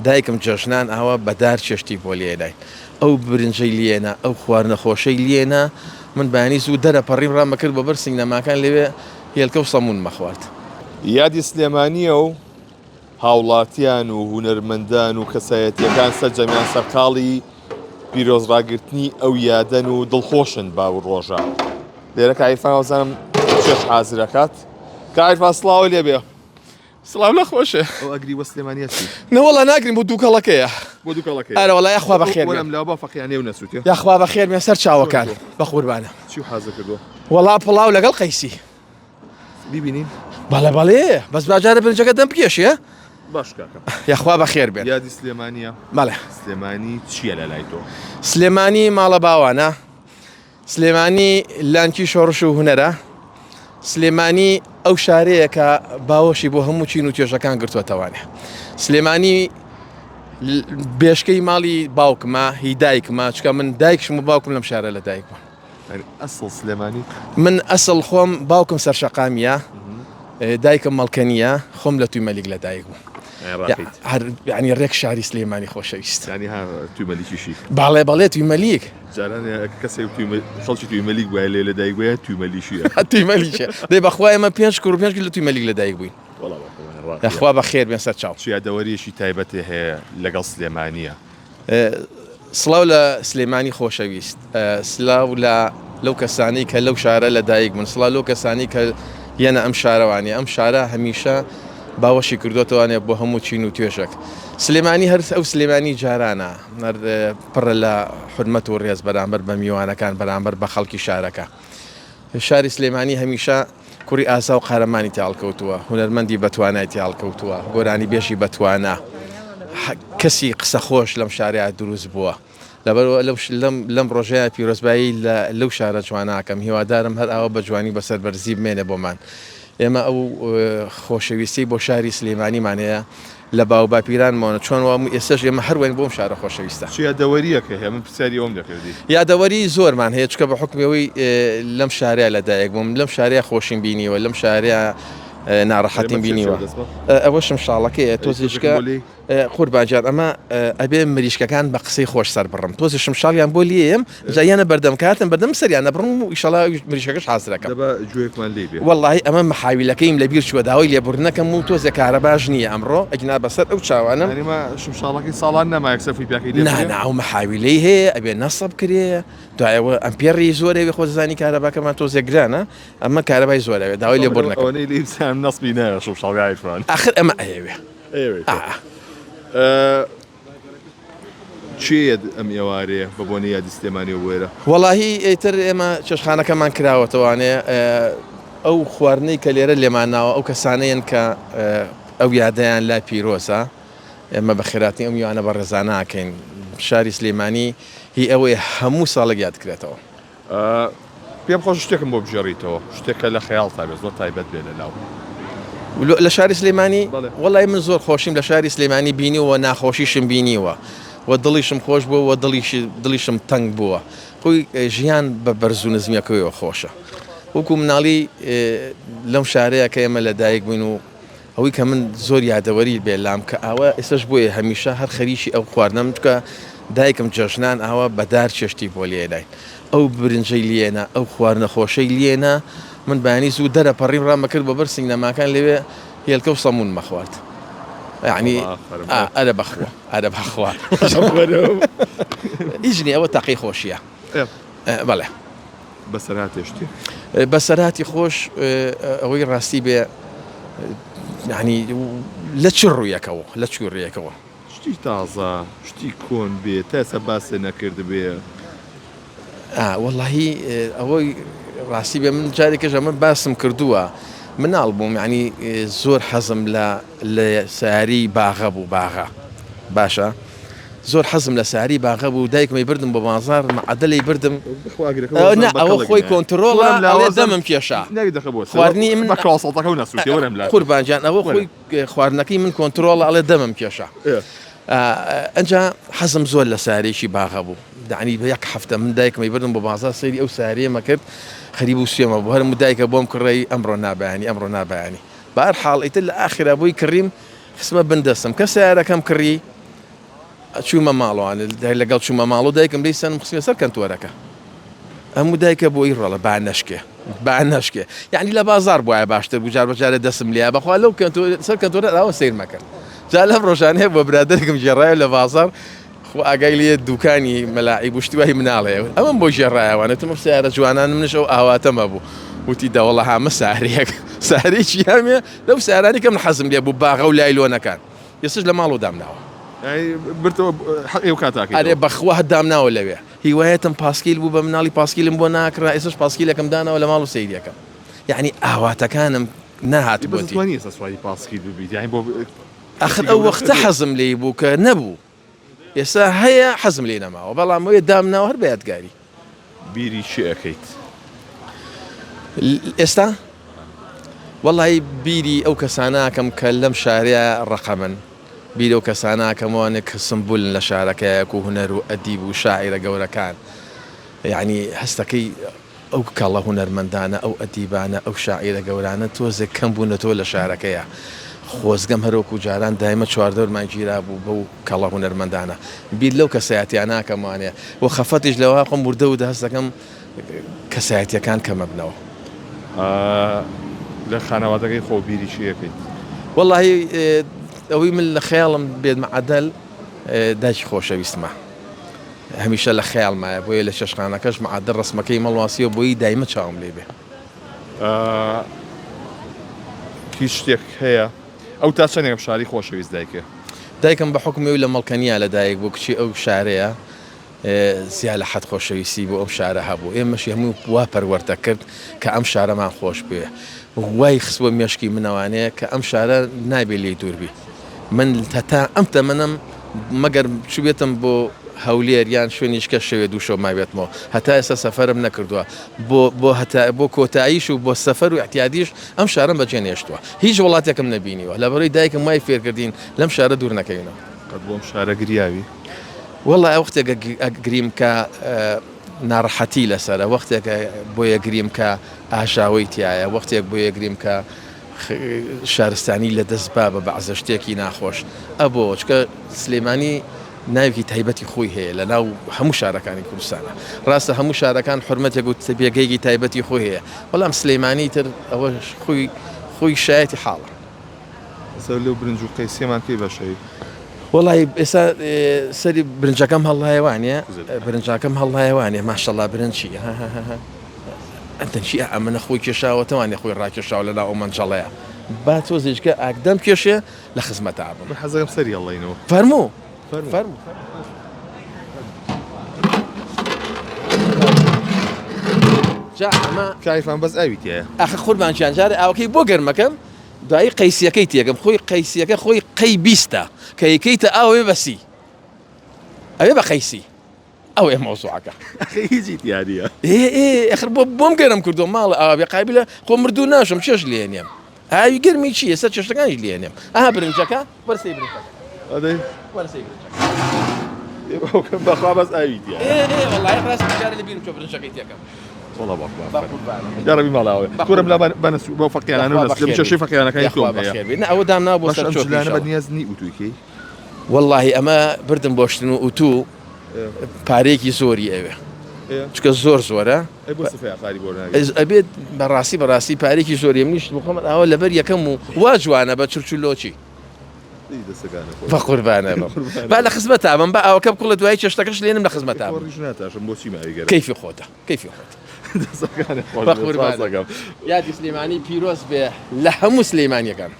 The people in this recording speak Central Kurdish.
دایکم جەژنان ئاوا بەدار چێشتی بۆ لێنای ئەو برنجەی لێنە ئەو خواردنەخۆشەی لێنە من بەیانی زوو دەرەپەڕیم ڕامەکرد بە بەر سینەماکان لەوێ هێلکە و سەمون مەخوارد. یادی سلێمانیە و هاوڵاتیان و هونەرمەندان و کەسایەتیەکان سەرجەمیان سەرقاڵی پیرۆزڕاگررتنی ئەو یادەن و دڵخۆشن باو ڕۆژە. لێرە کایفان وەزانم چێش حازرەکات کایفا سڵاوە لێ بێ. سڵاو نەخۆشە ئەو ئەگری وە سلێمانیەتی نەوەڵا ناگرین بۆ دووکەڵەکەیە بۆ دووکەڵەکەی ئەرەوەڵا یاخوا بەخێر وەرم لا بە فەقیانێ و نەسووتێ یاخوا بەخێر مێ سەر چاوەکان بە قوربانە چی حازر کردووە وەڵا پڵاو لەگەڵ قەیسی بیبینین بەڵێ بەڵێ بەس باجارە برنجەکە دەم پێشە باش کاکە یاخوا بەخێر بێن یادی سلێمانیە بەڵێ سلێمانی چییە لە لای تۆ سلێمانی ماڵە باوانە سلێمانی لانکی شۆڕش و هونەرە سلێمانی ئەو شارەیە کە باوەشی بۆ هەموو چین و توێژەکان گرتووەتەوانێ سلێمانی بێشکەی ماڵی باوکمە هی دایکمە چکە من دایکشم و باوکم لەم شارە لە دایکمە ئەسڵ سلێمانی من ئەسڵ خۆم باوکم سەرشەقامیە دایکم مەڵکەنیە خۆم لە تویمەلیک لە دایک بوو ینی ڕێک شاری سلێمانی خۆشەویست ینی ها تویمەلیکیشی باڵێ بەڵێ تویمەلیک جاران کەسێک خەڵکی تویمەلیک وایە لێ لە دایک وایە تویمەلیشیە تویمەلیشە دەی بەخوا ئێمە 5 کوڕ 5 لە تویمەلیک لە دایک بووین خوا بەخێر بێن سەر چاو یادەوەریەشی تایبەتی هەیە لەگەڵ سلێمانیە سڵاو لە سلێمانی خۆشەویست سلااو لەو کەسانی کە لەو شارە لە دایک من سڵاو لەو کەسانی کە یەنە ئەم شارەوانی ئەم شارە هەمیشە باوەشی کردوتەوانێ بۆ هەموو چین و توێژێک سلێمانی هەر ئەو سلێمانی جارانە پڕە لە حرمەت و ڕێز بەرامبەر بە میوانەکان بەرامبەر بە خەڵکی شارەکە شاری سلێمانی هەمیشە کوڕی ئاسا و قارەمانی تیاڵکەوتووە هونەرمەندی بەتوانای تیاڵکەوتووە گۆرانی بێژی بەتوانە کەسی قسە خۆش لەم شارەیە دروست بووە لەبەرەوە لەم ڕۆژەیە پیرۆزبایی لەو شارە جواناکەم هیوادارم هەر ئەوە بە جوانی بەسەر بەرزی بمێنێ بۆمان ئێمە ئەو خۆشەویستی بۆ شاری سلێمانیمانەیە لە باو باپیرانمانە چۆن ئێستش ئێمە هەروەین بۆم شارە خۆشەویستە یادەوەریەکە هەیە من پرسیاری ئەوم دەکردی یادەوەری زۆرمان هەیە چکە بە حکمەوەی لەم شارەیە لەدایک بووم لەم شارەیە خۆشیم بینیوە لەم شارەیە ناڕەحەتیم بینیوە ئەوەشم شاڵەکەیە تۆزیشکە قوربانجار ئەمە ئەبێ مریشکەکان بە قسەی خۆش سەر بڕم تۆزیشم شاڵیان بۆ لێم جایانە بەردەم کاتم بەردەم سەریانە بڕم و ئیشەڵا مریشکەکەش حازرەکەم گوێکمان لێ بێ وەڵڵاهی ئەمە مەحاویلەکەیم لە بیر چووە داوای لێبوردنەکەم و تۆزێ کارە باش نییە ئەمڕۆ ئەگنا بەسەر ئەو چاوانم شمشاڵەکەی ساڵان نەمایە سەفی پێکی ناو مەحاویلەی هەیە ئەبێ نەسەب کرێ دوایەوە ئەمپێڕی زۆرەوێ خۆزانی کارەباکەمان تۆزێ گرانە ئەمە کارەبای زۆرەوێ داوای لێبوردنەکەم نەسبی نایە شمشاڵگایشمان آخر ئەمە ئەوێ چێت ئەم ئێوارەیە بە بۆنی یادی سلێمانی و وێرە وەڵاهی ئیتر ئێمە چێشخانەکەمان کراوەتەوانێ ئەو خواردنەی کە لێرە لێماناوە ئەو کەسانەیەن کە ئەو یادەیان لا پیرۆزە ئێمە بە خێراتی ئەم یوانە بە ڕێزاناکەین شاری سلێمانی هی ئەوەی هەموو ساڵێک یاد کرێتەوە پێم خۆش شتێکم بۆ بژێڕیتەوە شتێکە لە خەیاڵ تا بێت زۆر تایبەت بێ لە لاو لە شاری سلێمانی وەڵای من زۆر خۆشیم لە شاری سلێمانی بینیوە ناخۆشیشم بینیوە و دڵیشم خۆش بووە و دڵیشم تەنگ بووە خۆی ژیان بە بەرز و نزمیەکەیەوە خۆشە وەکو مناڵی لەم شارەیە کە ئێمە لە دایک بووین و ئەوەی کە من زۆر یادەوەری بێلام کە ئاوا ئێستش بۆیە هەمیشە هەر خەریکی ئەو خواردنەم چکە دایکم جەژنان ئاوا بەدار چێشتی بۆ لێنای ئەو برنجەی لێنە ئەو خواردنەخۆشەی لێنە من بەیانی زوو دەرەپەڕیم ڕامەکرد بە بەر سینەماکان لەوێ هێلکە و سەمون مەخوارد يعني أنا بخوة إجني أو تقي خوشية بله بسراتي خوش أوي راسي ب يعني لا تشروا يكوا لا تشروا يكوا شتي تازة شتي كون بي تاسا باس نكرد بي والله أوي راسي ب من جاري كجا من باسم كردوها من ألبوم يعني زور حزم لساري باغبو باغا باشا زور حزم لساري باغبو دايك ما يبردم بمازار مع عدل يبردم نا أو خوي كنترول على دمم كيشا خوارني من بكراسطك ونسوتي ورم لا قربان جان أو خوي خوارنكي من كنترول على دمم كيشا أنجا حزم زور لساري شي باغبو يعني بيك حفتة من دايك ما يبردم بمازار سيري أو ساري ما كنت خريب وسيما بو هر مدايك بوم كري أمر نابعني بأر حال إتل آخر أبوي كريم اسمه بندسم كسارة كم كري چوومە ماڵەوان لەگەڵ چوومە ماڵ و دایکم لی سەن مخسیە سەر کەنتۆرەکە هەموو دایکە بۆی ڕەڵە با نەشکێ یعنی لە بازار بواە باشتر بجار بەجارە دەسم لیا بەخوا لەو سەر کەنتۆرە ئەوە سیر مەکرد جا لەم ڕۆژانەیە بۆ برادێکم ژێڕایە لە بازار خۆ ئاگای لێ دوکانی مەلاعی بشتیوای مناڵەیە ئەمەم بۆ ژێڕایەوانێتم سیارە جوانان منش ئەو ئاواتەمە بوو وتی داوەڵە هامە سارێک سارێکی هەمێ لەو سارانی کەم حەزم لێ بوو باغە و لایلۆنەکان یێسش لە ماڵ و دامناوە برتەوە حەقی و کاتاکەی ئەرێ بەخوا هەدامناوە لەوێ هیوایەتم پاسکیل بوو بە مناڵی پاسکیلم بۆ ناکرا ئێسش پاسکیلەکەم داناوە لە ماڵ و سەیریەکەم یعنی ئاواتەکانم نەهات بۆتی بۆتی سواری پاسکیل ببیت یعنی بۆ ئەخر ئەو وەختە حەزم لێ بوو کە نەبوو ئێستا هەیە حەزم لێ نەماوە بەڵام وێ دامناوە هەر بە یادگاری بیری چی ئەەکەیت ئێستا وەڵی بیری ئەو کەساناکەم کە لەم شارەیە ڕقەمن بیرە و کەساناکەمەوانە کە سمبولن لە شارەکەیەک و هونەر و ئەدیب و شاعیرە گەورەکان یعنی هەستەکەی ئەو کاڵە هونەرمەندانە ئەو ئەدیبانە ئەو شاعیرە گەورانە تۆزێک کەم بوونەتەوە لە شارەکەیە خۆزگەم هەرۆکو جاران دایمە چواردەورمان گیرا بوو بەو کاڵە هونەرمەندانە بیر لەو کەسایەتیان ناکەمانێ و خەفەتیش لەوە خۆم وردە و دەهستەکەم کەسایەتیەکان کەمە بنەوە لە خانەوادەکەی خۆ بیری چی ئەەکەیت والله ئەوەی من لە خەیاڵم بێت معەدەل دایکی خۆشەویستمە هەمیشە لە خەیاڵمایە بۆیە لە شەشخانەکەش معەدەل ڕسمەکەی مەڵواسیە بۆی دایمە چاوم لێ بێ هیچ شتێک هەیە ئەو تا چەندێک شاری خۆشەویست دایکە دایکم بە حکمی لە مەڵکەنیا لە دایک بۆ کچی ئەو شارەیە زیاد لە حەد خۆشەویستی بۆ ئەم شارە هەبوو ئێمەشی هەموو وا پەروەردە کرد کە ئەم شارەمان خۆش بێ وای خسوە مێشکی منەوانەیە کە ئەم شارە نابێت لێ دووربی من تا ئەم تەمەنم مەگەر چوبێتم بۆ هەولێر یان شوێنیشکە شەوێ دوو شەو مابێتمەوە هەتا ئێستا سەفەرم نەکردووە بۆ کۆتاییش و بۆ سەفەر و احتیادیش ئەم شارم بەجێ نێشتووە هیچ وڵاتێکم نەبینیوە لەبەرەوەی دایکم وای فێرکردین لەم شارە دوور نەکەینەوە قەت بۆم شارە گریاوی وەڵای ئەو وەختێک گریم کە ناڕەحەتی لەسەرە وەختێکە بۆ یەگریم کە ئاژاوەی تایە وەختێک بۆ یەگریم کە شارستانی لە دەست با بە بەعزە شتێکی ناخۆش ئەبۆ چکە سلێمانی ناوێکی تایبەتی خۆی هەیە لە ناو هەموو شارەکانی کوردستانە ڕاستە هەموو شارەکان حرمەتێک و بێگەیەکی تایبەتی خۆی هەیە بەڵام سلێمانی تر ئەوە خۆی شایەتی حاڵە سەر لەو برنج و قەیسیەمان کەی بەشەوی وڵی ئێستا سەری برنجەکەم هەڵایەوانە برنجاکەم هەڵایەوانێ ماشەڵا برنجی ئەتەنشی ئەمەە خۆی کێشاوەتەوانێ خۆی ڕاکێشاو لەلا ئەو منجەڵەیە با تۆزێککە ئاگدەم کێشێ لە خزمەتە بم حەزەکەم سەری هەڵڵینەوە فەرموو جا ئەمە کایفان بەس ئاویتە ئەخە خوربانچیان جارە ئاوکەی بۆ گەرمەکەم دوایی قەیسیەکەی تێگەم خۆی قەیسیەکە خۆی قەی بیستە کە یەکەیتە ئاوێ بەسی ئەوێ بە قەیسی ئەوێ مەوزوعەکە هیچی دیاریە ئەخر بۆم گەرم کردو ماڵە ئاوێ قایبلە خۆ مردوو ناشم چێش لێنێم ئاوی گەرمی چی ئێستا چێشتەکانی لێنێم ئاها برنجەکە وەرسەی برنجەکە بەخوا بەس ئاویتە وەڵای ڕاست جارە لە بیرم چۆ برنجەکەی تێکەم وڵا یاڕەبی ماڵاوە تۆرم لا بەنس بۆ فەقییانە لە چێشەی فەقییانەکەی تۆ ئەوە دامنا بۆ سەرلانە بە نیازنی ئوتویکەی واللهی ئەمە بردم بۆشتن و ئوتو پارێکی زۆری ئەوێ چکە زۆرە ئەبێت بەڕاستی پارێکی زۆری منیش بخۆمە ئەوە لەبەر یەکەم و وا جوانە بە چرچلۆچی بە قوربانە با لە خزمەتە بم بە ئەوکە بکڵە دوای چێشتەکەش لێنم لە خزمەتە کەیفی خۆتە بە قوربانە یادی سلێمانی پیرۆز بێ لە هەموو سلێمانیەکان